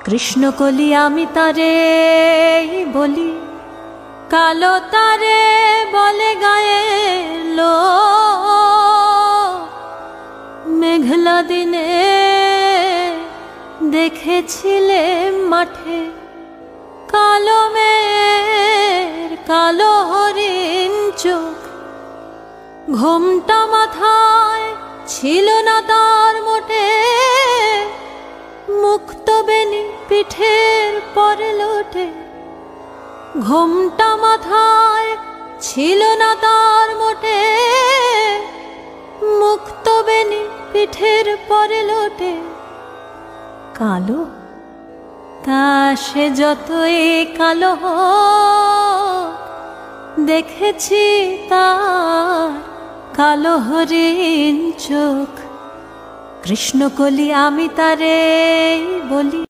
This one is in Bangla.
কৃষ্ণকলি আমি তারে বলি, কালো তারে বলে গায়ের লোক। মেঘলা দিনে দেখেছিলে মাঠে কালো মেয়ের কালো হরিণ চোখ। ঘোমটা মাথায় ছিল না তার মোটে, মুক্ত বেনি পিঠের পরে লোটে। ঘোমটা মাথায় ছিল না তার মোটে, মুক্ত বেনি পিঠের পরে লোটে। কালো তা সে যতই কালো হোক, দেখেছি তার কালো হরিণ চোখ। কৃষ্ণকলি আমি তারে বলি।